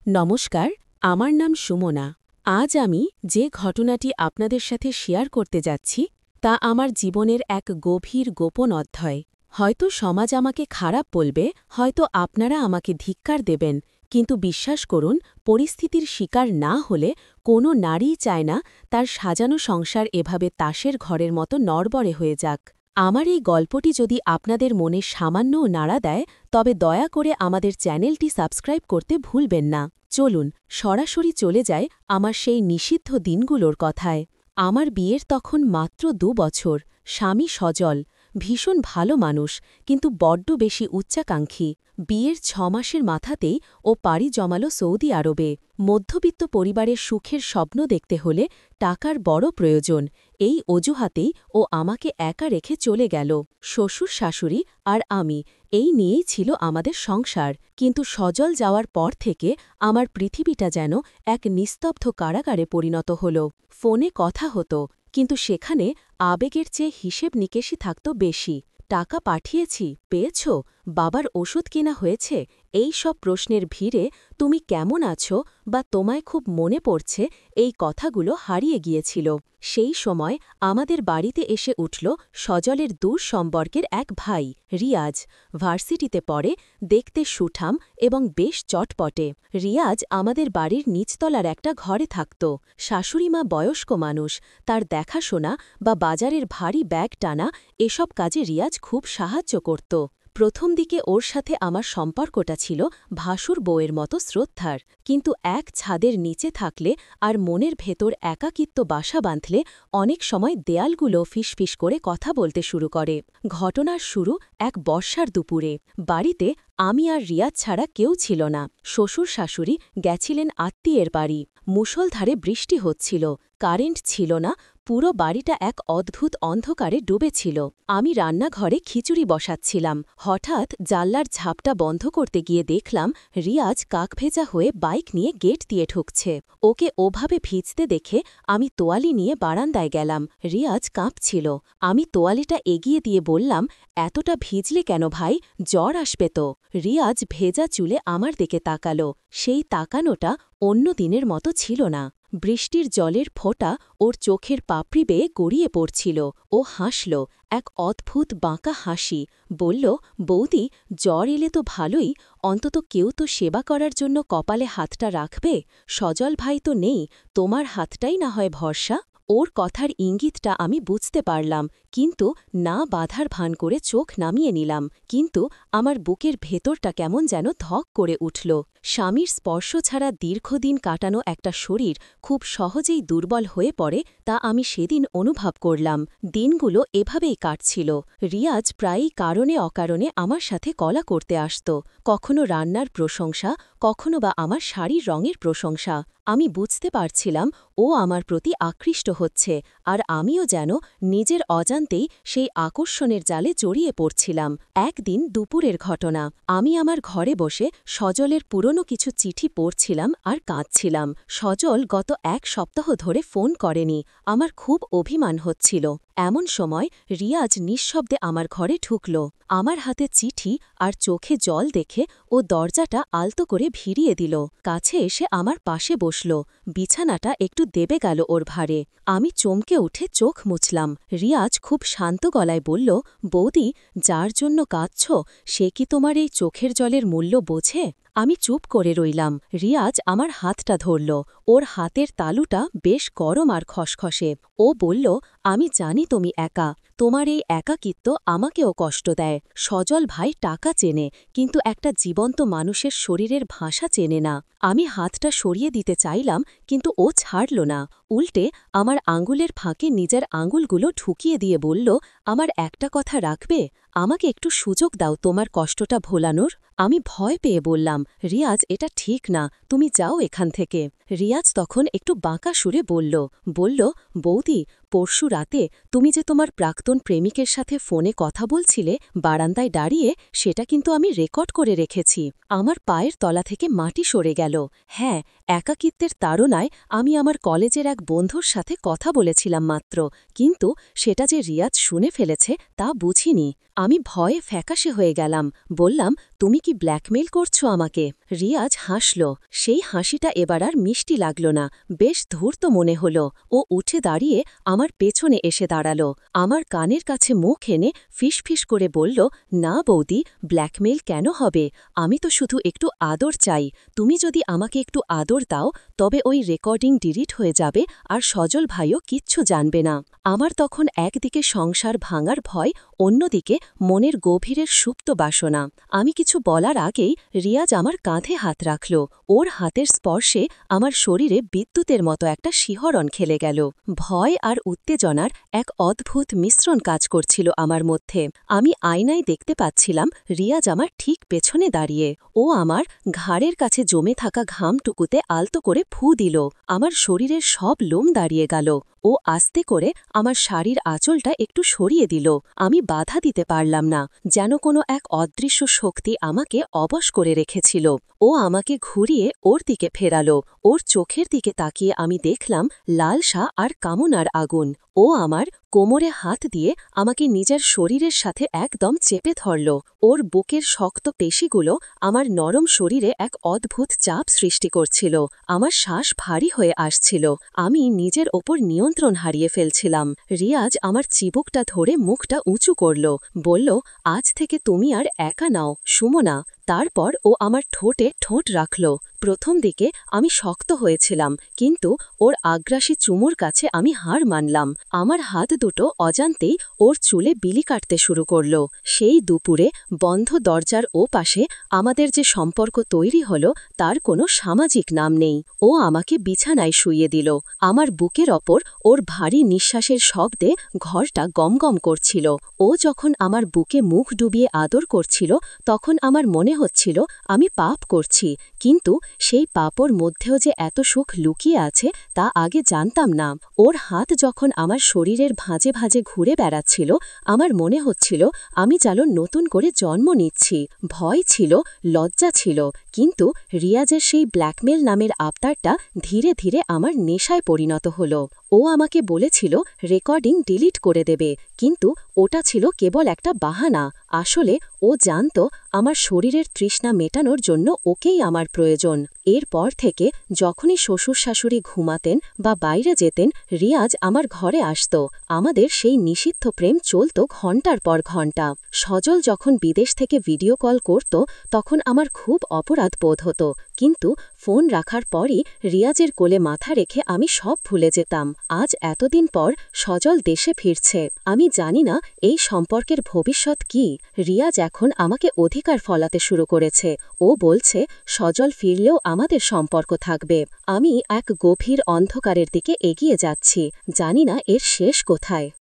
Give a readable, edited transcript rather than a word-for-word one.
নমস্কার, আমার নাম সুমনা। আজ আমি যে ঘটনাটি আপনাদের সাথে শেয়ার করতে যাচ্ছি তা আমার জীবনের এক গভীর গোপন অধ্যায়। হয়তো সমাজ আমাকে খারাপ বলবে, হয়তো আপনারা আমাকে ধিক্কার দেবেন, কিন্তু বিশ্বাস করুন, পরিস্থিতির শিকার না হলে কোনো নারীই চায় না তার সাজানো সংসার এভাবে তাসের ঘরের মতো নড়বড়ে হয়ে যাক। আমার এই গল্পটি যদি আপনাদের মনে সামান্যও নাড়া দেয়, তবে দয়া করে আমাদের চ্যানেলটি সাবস্ক্রাইব করতে ভুলবেন না। চলুন সরাসরি চলে যায় আমার সেই নিষিদ্ধ দিনগুলোর কথায়। আমার বিয়ের তখন মাত্র ২ বছর। স্বামী সজল, ভীষণ ভালো মানুষ, কিন্তু বড্ড বেশি উচ্চাকাঙ্ক্ষী। বিয়ের ৬ মাসের মাথাতেই ও পাড়ি জমাল সৌদি আরবে। মধ্যবিত্ত পরিবারের সুখের স্বপ্ন দেখতে হলে টাকার বড় প্রয়োজন। এই অজুহাতেই ও আমাকে একা রেখে চলে গেল। শ্বশুর শাশুড়ি আর আমি, এই নিয়েই ছিল আমাদের সংসার। কিন্তু সজল যাওয়ার পর থেকে আমার পৃথিবীটা যেন এক নিস্তব্ধ কারাগারে পরিণত হল। ফোনে কথা হতো, কিন্তু সেখানে আবেগের চেয়ে হিসেব নিকেশই থাকত বেশি। টাকা পাঠিয়েছি, পেয়েছ? বাবার ওষুধ কেনা হয়েছে? এই সব প্রশ্নের ভিড়ে তুমি কেমন আছো বা তোমায় খুব মনে পড়ছে, এই কথাগুলো হারিয়ে গিয়েছিল। সেই সময় আমাদের বাড়িতে এসে উঠল সজলের দূর সম্পর্কের এক ভাই, রিয়াজ। ভার্সিটিতে পড়ে, দেখতে সুঠাম এবং বেশ চটপটে। রিয়াজ আমাদের বাড়ির নিচতলার একটা ঘরে থাকত। শাশুড়িমা বয়স্ক মানুষ, তার দেখাশোনা বা বাজারের ভারী ব্যাগ টানা এসব কাজে রিয়াজ খুব সাহায্য করত। প্রথম দিকে ওর সাথে আমার সম্পর্কটা ছিল ভাসুর বউয়ের মতো শ্রদ্ধার, কিন্তু এক ছাদের নিচে থাকলে আর মনের ভেতর একাকিত্ব বাসা বাঁধলে অনেক সময় দেয়ালগুলো ফিসফিস করে কথা বলতে শুরু করে। ঘটনার শুরু এক বর্ষার দুপুরে। বাড়িতে আমি আর রিয়াজ ছাড়া কেউ ছিল না। শ্বশুর শাশুড়ি গেছিলেন আত্মীয়ের বাড়ি। মুষলধারে বৃষ্টি হচ্ছিল, কারেন্ট ছিল না, পুরো বাড়িটা এক অদ্ভুত অন্ধকারে ডুবেছিল। আমি রান্নাঘরে খিচুড়ি বসাচ্ছিলাম। হঠাৎ জানলার ঝাপটা বন্ধ করতে গিয়ে দেখলাম রিয়াজ কাকভেজা হয়ে বাইক নিয়ে গেট দিয়ে ঢুকছে। ওকে ওভাবে ভিজতে দেখে আমি তোয়ালি নিয়ে বারান্দায় গেলাম। রিয়াজ কাঁপছিল। আমি তোয়ালিটা এগিয়ে দিয়ে বললাম, এতটা ভিজলে কেন ভাই? জ্বর আসবে তো। রিয়াজ ভেজা চুলে আমার দিকে তাকালো। সেই তাকানোটা অন্য দিনের মতো ছিল না। বৃষ্টির জলের ফোঁটা ওর চোখের পাপড়ি বেয়ে গড়িয়ে পড়ছিল। ও হাসল, এক অদ্ভুত বাঁকা হাসি। বলল, বৌদি, জ্বর এলে তো ভালোই, অন্তত কেউ তো সেবা করার জন্য কপালে হাতটা রাখবে। সজল ভাই তো নেই, তোমার হাতটাই না হয় ভরসা। ওর কথার ইঙ্গিতটা আমি বুঝতে পারলাম, কিন্তু না বাধার ভান করে চোখ নামিয়ে নিলাম। কিন্তু আমার বুকের ভেতরটা কেমন যেন ধক করে উঠল। স্বামীর স্পর্শ ছাড়া দীর্ঘদিন কাটানো একটা শরীর খুব সহজেই দুর্বল হয়ে পড়ে, তা আমি সেদিন অনুভব করলাম। দিনগুলো এভাবেই কাটছিল। রিয়াজ প্রায়ই কারণে অকারণে আমার সাথে কলা করতে আসত। কখনো রান্নার প্রশংসা, কখনো বা আমার শাড়ির রঙের প্রশংসা। আমি বুঝতে পারছিলাম ও আমার প্রতি আকৃষ্ট হচ্ছে, আর আমিও যেন নিজের অজান্তেই সেই আকর্ষণের জালে জড়িয়ে পড়ছিলাম। একদিন দুপুরের ঘটনা। আমি আমার ঘরে বসে সজলের পুরনো কিছু চিঠি পড়ছিলাম আর কাঁদছিলাম। সজল গত ১ সপ্তাহ ধরে ফোন করেনি। আমার খুব অভিমান হচ্ছিল। এমন সময় রিয়াজ নিঃশব্দে আমার ঘরে ঢুকল। আমার হাতে চিঠি আর চোখে জল দেখে ও দরজাটা আলতো করে ভিড়িয়ে দিল। কাছে এসে আমার পাশে বসল। বিছানাটা একটু দেবে গেল ওর ভারে। আমি চমকে উঠে চোখ মুছলাম। রিয়াজ খুব শান্ত গলায় বলল, বৌদি, যার জন্য কাঁদছ সে কি তোমার এই চোখের জলের মূল্য বোঝে? আমি চুপ করে রইলাম। রিয়াজ আমার হাতটা ধরল। ওর হাতের তালুটা বেশ গরম আর খসখসে। ও বলল, আমি জানি তুমি একা, তোমার এই একাকিত্ব আমাকেও কষ্ট দেয়। সজল ভাই টাকা চেনে, কিন্তু একটা জীবন্ত মানুষের শরীরের ভাষা চেনে না। আমি হাতটা সরিয়ে দিতে চাইলাম, কিন্তু ও ছাড়ল না। উল্টে আমার আঙুলের ফাঁকে নিজের আঙুলগুলো ঢুকিয়ে দিয়ে বলল, আমার একটা কথা রাখবে? আমাকে একটু সুযোগ দাও তোমার কষ্টটা ভোলানোর। আমি ভয় পেয়ে বললাম, রিয়াজ, এটা ঠিক না, তুমি যাও এখান থেকে। রিয়াজ তখন একটু বাঁকা সুরে বলল, বৌদি, পরশু রাতে তুমি যে তোমার প্রাক্তন প্রেমিকের সাথে ফোনে কথা বলছিলে বারান্দায় দাঁড়িয়ে, সেটা কিন্তু আমি রেকর্ড করে রেখেছি। আমার পায়ের তলা থেকে মাটি সরে গেল। হ্যাঁ, একাকিত্বের তাড়নায় আমি আমার কলেজের এক বন্ধুর সাথে কথা বলেছিলাম মাত্র, কিন্তু সেটা যে রিয়াজ শুনে ফেলেছে তা বুঝিনি। আমি ভয়ে ফ্যাকাশে হয়ে গেলাম। বললাম, তুমি কি ব্ল্যাকমেইল করছো আমাকে? রিয়াজ হাসল। সেই হাসিটা এবার আর মিষ্টি লাগল না, বেশ ধূর্ত মনে হল। ও উঠে দাঁড়িয়ে আমার পেছনে এসে দাঁড়াল। আমার কানের কাছে মুখ এনে ফিসফিস করে বলল, না বৌদি, ব্ল্যাকমেইল কেন হবে? আমি তো শুধু একটু আদর চাই। তুমি যদি আমাকে একটু আদর দাও তবে ওই রেকর্ডিং ডিলিট হয়ে যাবে আর সজল ভাইও কিচ্ছু জানবে না। আমার তখন একদিকে সংসার ভাঙার ভয়, অন্যদিকে মনের গভীরের সুপ্ত বাসনা। আমি কিছু বলার আগেই রিয়াজ আমার কাঁধে হাত রাখল। ওর হাতের স্পর্শে আমার শরীরে বিদ্যুতের মতো একটা শিহরণ খেলে গেল। ভয় আর উত্তেজনার এক অদ্ভুত মিশ্রণ কাজ করছিল আমার মধ্যে। আমি আয়নায় দেখতে পাচ্ছিলাম রিয়াজ আমার ঠিক পেছনে দাঁড়িয়ে। ও আমার ঘাড়ের কাছে জমে থাকা ঘামটুকুতে আলতো করে ফু দিল। আমার শরীরের সব লোম দাঁড়িয়ে গেল। ও আস্তে করে আমার শাড়ির আঁচলটা একটু সরিয়ে দিল। আমি বাধা দিতে পারলাম না, যেন কোনো এক অদৃশ্য শক্তি আমাকে অবশ করে রেখেছিল। ও আমাকে ঘুরিয়ে ওর দিকে ফেরালো। ওর চোখের দিকে তাকিয়ে আমি দেখলাম লালসা আর কামনার আগুন। ও আমার কোমরে হাত দিয়ে আমাকে নিজের শরীরের সাথে একদম চেপে ধরল। ওর বুকের শক্ত পেশিগুলো আমার নরম শরীরে এক অদ্ভুত চাপ সৃষ্টি করছিল। আমার শ্বাস ভারী হয়ে আসছিল। আমি নিজের ওপর নিয়ন্ত্রণ হারিয়ে ফেলছিলাম। রিয়াজ আমার চিবুকটা ধরে মুখটা উঁচু করল। বলল, আজ থেকে তুমি আর একা নাও, সুমনা। তারপর ও আমার ঠোঁটে ঠোঁট রাখল। প্রথম দিকে আমি শক্ত হয়েছিলাম, কিন্তু ওর আগ্রাসী চুমুর কাছে আমি হার মানলাম। আমার হাত দুটো অজান্তেই ওর চুলে বিলি কাটতে শুরু করল। সেই দুপুরে বন্ধ দরজার ও পাশে আমাদের যে সম্পর্ক তৈরি হল তার কোনো সামাজিক নাম নেই। ও আমাকে বিছানায় শুইয়ে দিল। আমার বুকের ওপর ওর ভারী নিঃশ্বাসের শব্দে ঘরটা গমগম করছিল। ও যখন আমার বুকে মুখ ডুবিয়ে আদর করছিল তখন আমার মনে হচ্ছিল আমি পাপ করছি, কিন্তু সেই পাপর মধ্যেও যে এত সুখ লুকিয়ে আছে তা আগে জানতাম না। ওর হাত যখন আমার শরীরের ভাঁজে ভাঁজে ঘুরে বেড়াচ্ছিল আমার মনে হচ্ছিল আমি যেন নতুন করে জন্ম নিচ্ছি। ভয় ছিল, লজ্জা ছিল, কিন্তু রিয়াজের সেই ব্ল্যাকমেল নামের আবতারটা ধীরে ধীরে আমার নেশায় পরিণত হল। ও আমাকে বলেছিল রেকর্ডিং ডিলিট করে দেবে, কিন্তু ওটা ছিল কেবল একটা বাহানা। আসলে ও জানত আমার শরীরের তৃষ্ণা মেটানোর জন্য ওকেই আমার প্রয়োজন। এরপর থেকে যখনই শ্বশুর শাশুড়ি ঘুমাতেন বা বাইরে যেতেন রিয়াজ আমার ঘরে আসত। আমাদের সেই নিষিদ্ধ প্রেম চলত ঘণ্টার পর ঘণ্টা। সজল যখন বিদেশ থেকে ভিডিও কল করত তখন আমার খুব অপরাধ বোধ হতো, কিন্তু ফোন রাখার পরই রিয়াজের কোলে মাথা রেখে আমি সব ভুলে যেতাম। আজ এতদিন পর সজল দেশে ফিরছে। আমি জানি না এই সম্পর্কের ভবিষ্যৎ কি। রিয়াজ এখন আমাকে অধিকার ফলাতে শুরু করেছে। ও বলছে সজল ফিরলেও আমাদের সম্পর্ক থাকবে। আমি এক গভীর অন্ধকারের দিকে এগিয়ে যাচ্ছি, জানি না এর শেষ কোথায়।